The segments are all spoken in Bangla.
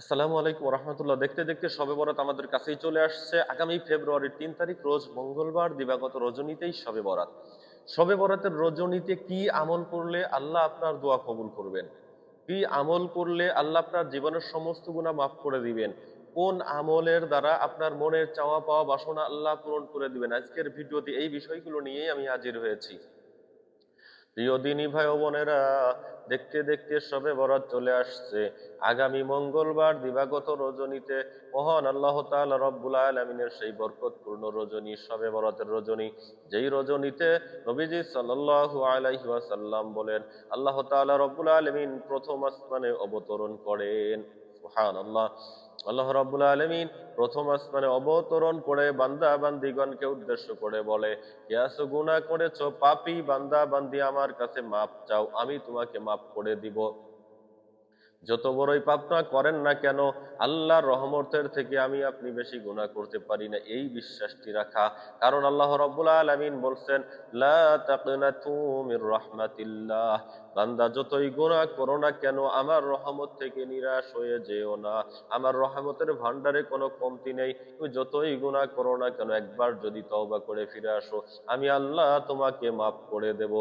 আসসালামু আলাইকুম রহমতুল্লাহ। দেখতে দেখতে শবে বরাত আমাদের কাছেই চলে আসছে। আগামী ফেব্রুয়ারির 3 তারিখ রোজ মঙ্গলবার দিবাগত রজনীতেই শবে বরাত। শবে বরাতের রজনীতে কি আমল করলে আল্লাহ আপনার দোয়া কবুল করবেন, কি আমল করলে আল্লাহ আপনার জীবনের সমস্ত গুনাহ মাফ করে দিবেন, কোন আমলের দ্বারা আপনার মনের চাওয়া পাওয়া বাসনা আল্লাহ পূরণ করে দিবেন, আজকের ভিডিওতে এই বিষয়গুলো নিয়েই আমি হাজির হয়েছি। প্রিয় দিনী ভাই ও বোনেরা, দেখতে দেখতে শবে বরাত চলে আসছে। আগামী মঙ্গলবার দিবাগত রজনীতে মহান আল্লাহ তাআলা রব্বুল আলামিনের সেই বরকতপূর্ণ রজনী শবে বরাতের রজনী, যেই রজনীতে নবীজি সাল্লাল্লাহু আলাইহি ওয়াসাল্লাম বলেন আল্লাহ তাআলা রব্বুল আলামিন প্রথম আসমানে অবতরণ করেন। সুবহানাল্লাহ। আল্লাহ রাব্বুল আলামিন প্রথম আসমানে অবতরণ করে বান্দা বান্দিগণকে উদ্দেশ্য করে বলে, কে আছো গুনাহ করেছো, পাপী বান্দা বান্দি আমার কাছে মাপ চাও, আমি তোমাকে মাফ করে দিব। যত বড়ই পাপ না করেন না কেন, আল্লাহর রহমতের থেকে আমি আপনি বেশি গুনাহ করতে পারি না, এই বিশ্বাসটি রাখা। কারণ আল্লাহ রাব্বুল আলামিন বলছেন, লা তাকনাতু মির রাহমাতিল্লাহ, বান্দা যতই গুনাহ করো না কেন আমার রহমত থেকে নিরাশ হয়ে যেও না। আমার রহমতের ভান্ডারে কোনো কমতি নেই। তুমি যতই গুনাহ করো না কেন একবার যদি তওবা করে ফিরে আসো, আমি আল্লাহ তোমাকে মাফ করে দেব।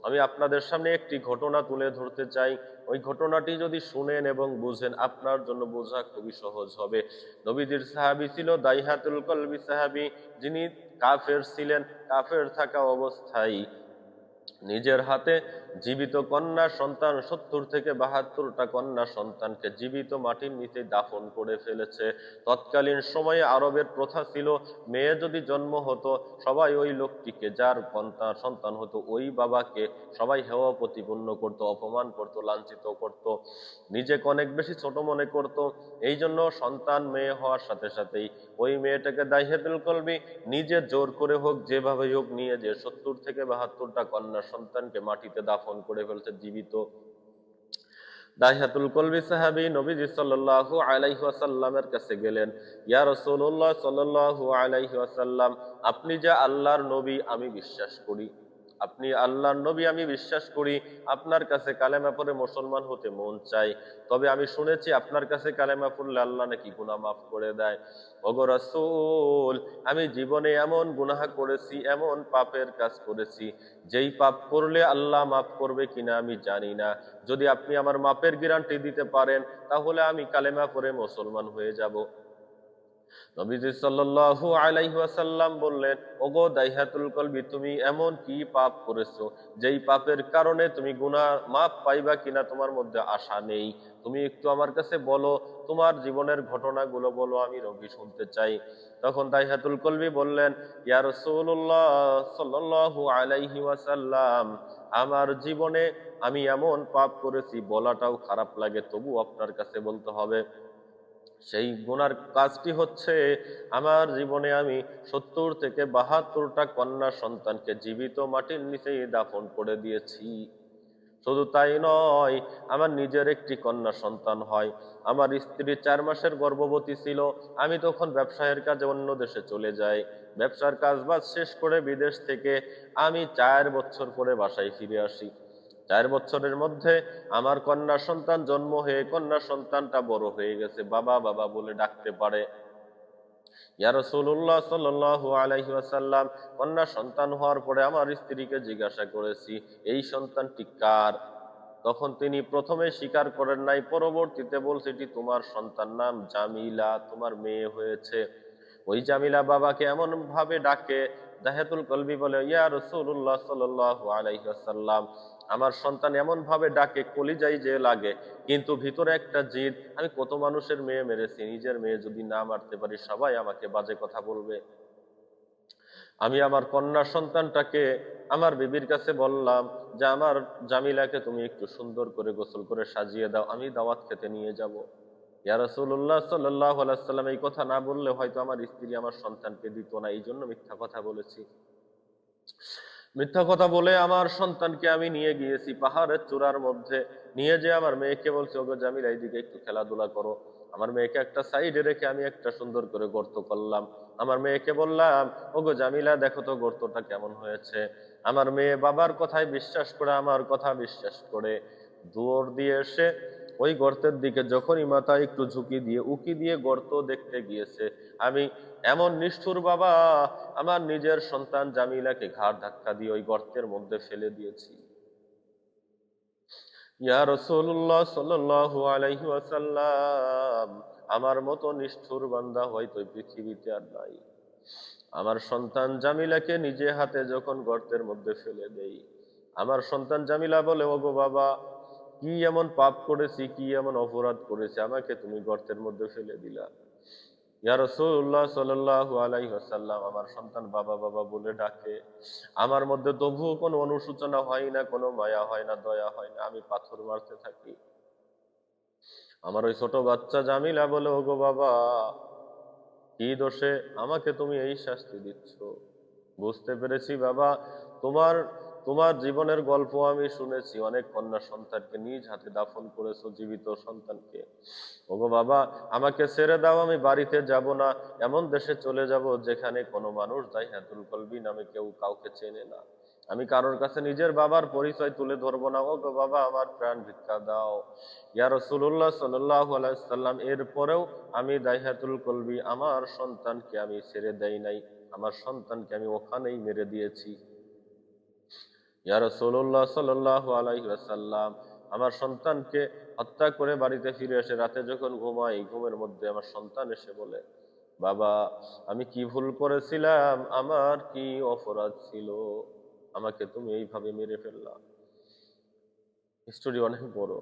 আমি আপনাদের সামনে একটি ঘটনা তুলে ধরতে চাই। ওই ঘটনাটি যদি শুনেন এবং বুঝেন আপনার জন্য বোঝা খুবই সহজ হবে। নবীজির সাহাবী ছিল দাইহাতুল কলবি সাহাবী, যিনি কাফের ছিলেন। কাফের থাকা অবস্থায় নিজের হাতে জীবিত কন্যা সন্তান 70 থেকে 72টা কন্যা সন্তানকে জীবিত মাটির নিচে দাফন করে ফেলেছে। তৎকালীন সময়ে আরবের প্রথা ছিল, মেয়ে যদি জন্ম হতো সবাই ওই লোকটিকে, যার কন্যা সন্তান হতো ওই বাবাকে সবাই হেয় প্রতিপন্ন করত, অপমান করত, লাঞ্ছিত করত, নিজেকে অনেক বেশি ছোট মনে করত। এই জন্য সন্তান মেয়ে হওয়ার সাথে সাথেই ওই মেয়েটাকে দাইহাতুল কলবি নিজে জোর করে হোক যেভাবে হোক নিয়ে যে 70 থেকে 72টা কন্যা সন্তানকে মাটিতে দাফন করে ফেলছে জীবিত। দাইহাতুল কলবি সাহাবী নবীজি সাল্লাল্লাহু আলাইহি ওয়াসাল্লামের কাছে গেলেন, ইয়া রাসূলুল্লাহ সাল্লাল্লাহু আলাইহি ওয়াসাল্লাম, আপনি যে আল্লাহর নবী আমি বিশ্বাস করি, আপনি আল্লাহর নবী আমি বিশ্বাস করি, আপনার কাছে কালেমা পড়ে মুসলমান হতে মন চাই। তবে আমি শুনেছি আপনার কাছে কালেমা পড়লে আল্লাহ নাকি গুনাহ মাফ করে দেয়। ওগো রাসূল, আমি জীবনে এমন গুনাহ করেছি, এমন পাপের কাজ করেছি, যেই পাপ করলে আল্লাহ মাফ করবে কিনা আমি জানি না। যদি আপনি আমার মাপের গ্যারান্টি দিতে পারেন তাহলে আমি কালেমা পড়ে মুসলমান হয়ে যাব। নবীজি সাল্লাল্লাহু আলাইহি ওয়াসাল্লাম বললেন, ওগো দাইহাতুল কলবি, তুমি এমন কি পাপ করেছো যেই পাপের কারণে তুমি গুনাহ মাফ পাইবা কিনা তোমার মধ্যে আশা নেই? তুমি একটু আমার কাছে বলো, তোমার জীবনের ঘটনাগুলো বলো, আমি নবী শুনতে চাই। তখন দাইহাতুল কলবি বললেন, ইয়া রাসূলুল্লাহ সাল্লাল্লাহু আলাইহি ওয়াসাল্লাম, আমার জীবনে আমি এমন পাপ করেছি বলাটাও খারাপ লাগে, তবু আপনার কাছে বলতে হবে। সেই গুনার কাজটি হচ্ছে, আমার জীবনে আমি 70 থেকে 72টা কন্যা সন্তানকে জীবিত মাটির নিচেই দাফন করে দিয়েছি। শুধু তাই নয়, আমার নিজের একটি কন্যা সন্তান হয়। আমার স্ত্রী 4 মাসের গর্ভবতী ছিল। আমি তখন ব্যবসায়ের কাজে অন্য দেশে চলে যাই। ব্যবসার কাজ বাজ শেষ করে বিদেশ থেকে আমি 4 বছর পরে বাসায় ফিরে আসি। 4 বছরের মধ্যে আমার কন্যা সন্তান জন্ম হয়ে কন্যা সন্তানটা বড় হয়ে গেছে, বাবা বাবা বলে ডাকতে পারে। ইয়া রাসূলুল্লাহ সাল্লাল্লাহু আলাইহি ওয়াসাল্লাম, কন্যা সন্তান হওয়ার পরে আমার স্ত্রীকে জিজ্ঞাসা করেছি, এই সন্তানটি কার? তখন তিনি প্রথমে স্বীকার করেন নাই, পরবর্তীতে বলছে, এটি তোমার সন্তান, নাম জামিলা, তোমার মেয়ে হয়েছে। ওই জামিলা বাবাকে এমন ভাবে ডাকে, দাহিয়াতুল কলবি বলে, ইয়া রাসূলুল্লাহ সাল্লাল্লাহু আলাইহি ওয়াসাল্লাম, আমার সন্তান এমন ভাবে ডাকে কলিজায় যে লাগে, কিন্তু ভিতরে একটা জিদ, আমি কত মানুষের মেয়ে মেরেছি, নিজের মেয়ে যদি না মারতে পারি সবাই আমাকে বাজে কথা বলবে। আমি আমার কন্যা সন্তানটাকে আমার বিবির কাছে বললাম যে, আমার জামিলাকে তুমি একটু সুন্দর করে গোসল করে সাজিয়ে দাও, আমি দাওয়াত খেতে নিয়ে যাব। ইয়া রাসূলুল্লাহ সাল্লাল্লাহু আলাইহি ওয়াসাল্লাম, এই কথা না বললে হয়তো আমার স্ত্রী আমার সন্তানকে দিত না, এই জন্য মিথ্যা কথা বলেছি। মিথ্যা কথা বলে আমার সন্তানকে আমি নিয়ে গিয়েছি পাহাড়ের চূড়ার মধ্যে। নিয়ে যে আমার মেয়েকে বলছি, ওগো জামিলা এইদিকে একটু খেলাধুলা করো। আমার মেয়েকে একটা সাইডে রেখে আমি একটা সুন্দর করে গর্ত করলাম। আমার মেয়েকে বললাম, ওগো জামিলা দেখো তো গর্তটা কেমন হয়েছে। আমার মেয়ে বাবার কথায় বিশ্বাস করে, আমার কথা বিশ্বাস করে দৌড় দিয়ে এসে ওই গর্তের দিকে যখনই মাথা একটু ঝুঁকি দিয়ে উকি দিয়ে গর্ত দেখতে গিয়েছে, আমি এমন নিষ্ঠুর বাবা, আমার নিজের সন্তান জামিলাকে ঘাড় ধাক্কা দিয়ে ওই গর্তের মধ্যে ফেলে দিয়েছি। ইয়া রাসূলুল্লাহ সাল্লাল্লাহু আলাইহি ওয়াসাল্লাম, আমার মতো নিষ্ঠুর বান্দা হয়তো পৃথিবীতে আর নাই। আমার সন্তান জামিলাকে নিজে হাতে যখন গর্তের মধ্যে ফেলে দেই, আমার সন্তান জামিলা বলে, ওগো বাবা, কি এমন পাপ করেছি, কি এমন অপরাধ করেছি, আমাকে তুমি গর্তের মধ্যে ফেলে দিলা। ইয়া রাসূলুল্লাহ সাল্লাল্লাহু আলাইহি ওয়াসাল্লাম, আমার সন্তান বাবা বাবা বলে ডাকে। আমার মধ্যে তবুও কোনো অনুশোচনা হয় না, কোনো মায়া হয় না, দয়া হয় না, আমি পাথর মারতে থাকি। আমার ওই ছোট বাচ্চা জামিলা বলে, ওগো বাবা, কি দোষে আমাকে তুমি এই শাস্তি দিচ্ছ? বুঝতে পেরেছি বাবা, তোমার তোমার জীবনের গল্প আমি শুনেছি, অনেক কন্যা সন্তানকে নিজ হাতে দাফন করেছো, জীবিত সন্তানকে। ওগো বাবা, আমাকে ছেড়ে দাও, আমি বাড়িতে যাব না, এমন দেশে চলে যাব যেখানে কোনো মানুষ দাইহাতুল কলবি নামে কেউ কাউকে চেনে না। আমি কারোর কাছে নিজের বাবার পরিচয় তুলে ধরবো না। ওগো বাবা, আমার প্রাণ ভিক্ষা দাও। ইয়া রাসূলুল্লাহ সাল্লাল্লাহু আলাইহি ওয়াসাল্লাম, এরপরেও আমি দাইহাতুল কলবি আমার সন্তানকে আমি ছেড়ে দেই নাই, আমার সন্তানকে আমি ওখানেই মেরে দিয়েছি। ইয়া রাসূলুল্লাহ সাল্লাল্লাহু আলাইহি ওয়াসাল্লাম, আমার সন্তানকে হত্যা করে বাড়িতে ফিরে এসে রাতে যখন ঘুমাই, ঘুমের মধ্যে আমার সন্তান এসে বলে, বাবা, আমি কি ভুল করেছিলাম, আমার কি অপরাধ ছিল, আমাকে তুমি এইভাবে মেরে ফেললা। স্টোরি অনেক বড়।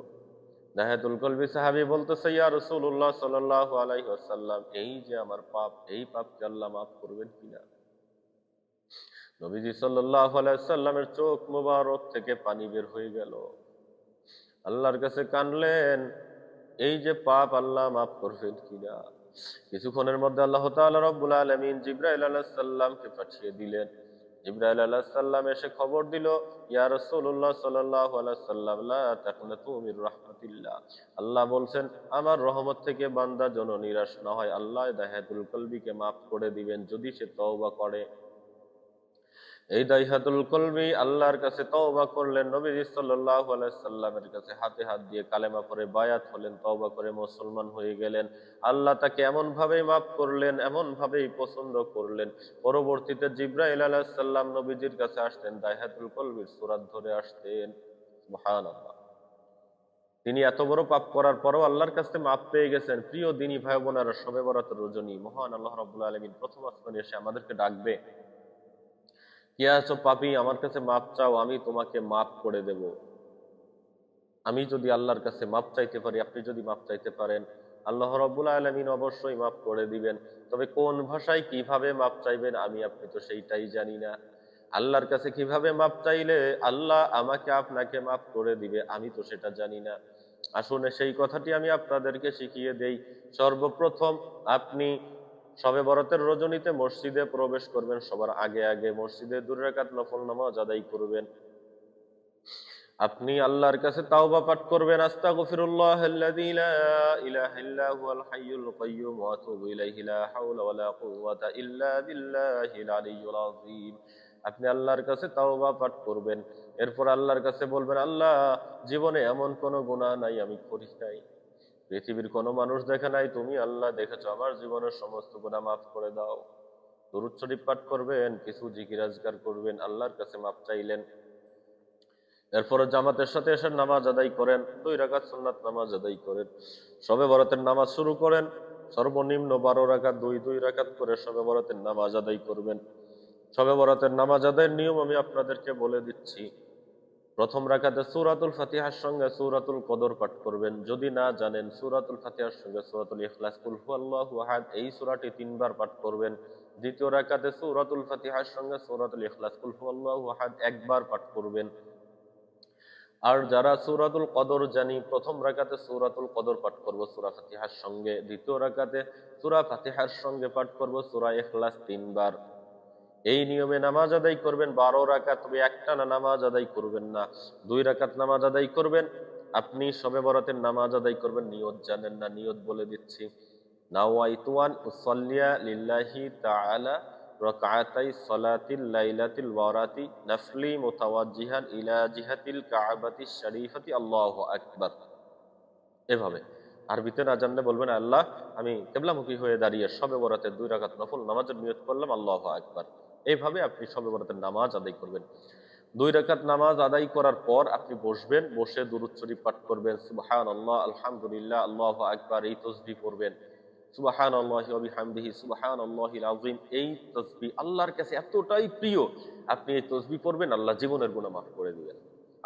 দাহিয়াতুল কলবি সাহাবী বলতেছে, ইয়া রাসূলুল্লাহ সাল্লাল্লাহু আলাইহি ওয়াসাল্লাম, এই যে আমার পাপ, এই পাপকে আল্লাহ মাফ করবেন কিনা? নবীজি সাল্লাল্লাহু আলাইহি ওয়াসাল্লামের চোখ মোবারক থেকে পানি বের হয়ে গেল। আল্লাহর কাছে কানলেন, এই যে পাপ আল্লাহ মাফ করবেন কিনা। কিছুক্ষণের মধ্যে আল্লাহ তাআলা রব্বুল আলামিন জিবরাইল আলাইহিস সালামকে পাঠিয়ে দিলেন। জিবরাইল আলাইহিস সালাম এসে খবর দিল, ইয়া রাসূলুল্লাহ সাল্লাল্লাহু আলাইহি সাল্লাম, লা তাকনাতু মির রাহমাতিল্লাহ। আল্লাহ বলছেন, আমার রহমত থেকে বান্দা যেন নিরাশ না হয়, আল্লাহ দাহিয়াতুল কলবিকে মাফ করে দিবেন যদি সে তওবা করে। এই দাইহাতুল কলবি আল্লাহর কাছে তওবা করলেন, নবীজি সাল্লাল্লাহু আলাইহি সাল্লামের কাছে হাতে হাত দিয়ে কালেমা পড়ে বায়াত হলেন, তওবা করে মুসলমান হয়ে গেলেন। আল্লাহ তাকে এমন ভাবেই মাফ করলেন, এমন ভাবেই পছন্দ করলেন। পরবর্তীতে জিবরাইল আলাইহিস সালাম নবীজির কাছে আসতেন, দাইহাতুল কলবির সূরাত ধরে আসতেন। সুবহানাল্লাহ। তিনি এত বড় পাপ করার পরও আল্লাহর কাছে মাফ পেয়ে গেছেন। প্রিয় দিনী ভাই বোনেরা, শবে বরাতের রজনী মহান আল্লাহ রাব্বুল আলামিন প্রথম আসমানে এসে আমাদেরকে ডাকবে, কে আছো পাপী, আমার কাছে মাপ চাও, আমি তোমাকে মাপ করে দেব। আমি যদি আল্লাহর কাছে মাপ চাইতে পারি, আপনি যদি মাপ চাইতে পারেন, আল্লাহ রাব্বুল আলামিন অবশ্যই মাপ করে দিবেন। তবে কোন ভাষায় কিভাবে মাপ চাইবেন আমি আপনি তো সেইটাই জানি না। আল্লাহর কাছে কিভাবে মাপ চাইলে আল্লাহ আমাকে আপনাকে মাপ করে দিবে আমি তো সেটা জানি না। আসুন সেই কথাটি আমি আপনাদেরকে শিখিয়ে দেই। সর্বপ্রথম আপনি শবে বরাতের রজনীতে মসজিদে প্রবেশ করবেন, সবার আগে আগে মসজিদে 2 রাকাত নফল নামাজ আদায় করবেন। আপনি আল্লাহর কাছে তাওবা পাঠ করবেন, আস্তাগফিরুল্লাহাল্লাযী লা ইলাহা ইল্লা হুয়াল হাইয়ুল কাইয়্যুম ওয়া আতুবু ইলাইহি, লা হাওলা ওয়া লা কুওয়াতা ইল্লা বিল্লাহিল আলিয়্যিল আযীম। আপনি আল্লাহর কাছে তাওবা পাঠ করবেন। এরপর আল্লাহর কাছে বলবেন, আল্লাহ, জীবনে এমন কোনো গুনাহ নাই আমি করি নাই, পৃথিবীর কোনো মানুষ দেখে নাই, তুমি আল্লাহ দেখেছো, আমার জীবনের সমস্ত গুনাহ মাফ করে দাও। দরুদ শরীফ পাঠ করবেন, কিছু জিকির আজকার করবেন, আল্লাহর কাছে মাফ চাইলেন। এরপরে জামাতের সাথে এসে নামাজ আদায় করেন, 2 রাকাত সুন্নাত নামাজ আদায় করেন। শবে বরাতের নামাজ শুরু করেন, সর্বনিম্ন 12 রাকাত, 2 রাকাত করে শবে বরাতের নামাজ আদায় করবেন। শবে বরাতের নামাজ আদায়ের নিয়ম আমি আপনাদেরকে বলে দিচ্ছি। প্রথম রাকাতে সূরাতুল ফাতিহার সঙ্গে সূরাতুল কদর পাঠ করবেন। যদি না জানেন, সূরাতুল ফাতিহার সঙ্গে সূরাতুল ইখলাস, কুল হুয়াল্লাহু আহাদ, এই সূরাটি 3 বার পাঠ করবেন। দ্বিতীয় রাকাতে সূরাতুল ফাতিহার সঙ্গে সূরাতুল ইখলাস, কুল হুয়াল্লাহু আহাদ 1 বার পাঠ করবেন। আর যারা সূরাতুল কদর জানি, প্রথম রাকাতে সূরাতুল কদর পাঠ করব সূরা ফাতিহার সঙ্গে, দ্বিতীয় রাকাতে সূরা ফাতিহার সঙ্গে পাঠ করব সূরা ইখলাস 3 বার। এই নিয়মে নামাজ আদায় করবেন 12 রাকাত। তবে একটানা নামাজ আদায় করবেন না, 2 রাকাত নামাজ আদায় করবেন। আপনি শবে বরাতের নামাজ আদায় করবেন, নিয়ত জানেন না, নিয়ত বলে দিচ্ছি। নাওয়াইতু আন উসাল্লিয়া লিল্লাহি তাআলা রাকআতাই সালাতিল লাইলাতিল বারাতি নাফলি মুতাওয়াজ্জিহান ইলা জিহাতিল কাবাতিশ শরীফাতি, আল্লাহু আকবার। এভাবে আরবিতে না জানলে বলবেন, আল্লাহ আমি কেবলামুখী হয়ে দাঁড়িয়ে শবে বরাতের 2 রাকাত নফল নামাজের নিয়ত করলাম, আল্লাহু আকবার। এইভাবে আপনি শবে বরাতের নামাজ আদায় করবেন। 2 রাকাত নামাজ আদায় করার পর আপনি বসবেন, বসে দুরূদ শরীফ পাঠ করবেন, সুবহানাল্লাহ, আলহামদুলিল্লাহ, আল্লাহু আকবার, এই তাসবিহ পড়বেন। সুবহানাল্লাহি ওয়া বিহামদিহি সুবহানাল্লাহিল আযীম। এই তাসবিহ আল্লাহর কাছে এতটাই প্রিয়, আপনি এই তাসবিহ পড়বেন, আল্লাহ জীবনের গুনাহ মাফ করে দিবেন।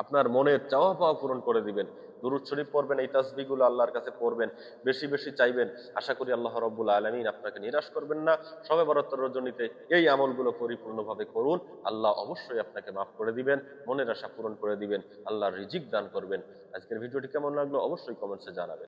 আপনার মনের চাওয়া পাওয়া পূরণ করে দিবেন। দুরূদ শরীফ পড়বেন, এই তাসবিহগুলো আল্লাহর কাছে পড়বেন, বেশি বেশি চাইবেন। আশা করি আল্লাহ রাব্বুল আলামিন আপনাকে নিরাশ করবেন না। শবে বরাতের রজনীতে এই আমলগুলো পরিপূর্ণভাবে করুন। আল্লাহ অবশ্যই আপনাকে মাফ করে দিবেন, মনের আশা পূরণ করে দিবেন, আল্লাহর রিজিক দান করবেন। আজকের ভিডিওটি কেমন লাগলো অবশ্যই কমেন্টসে জানাবেন।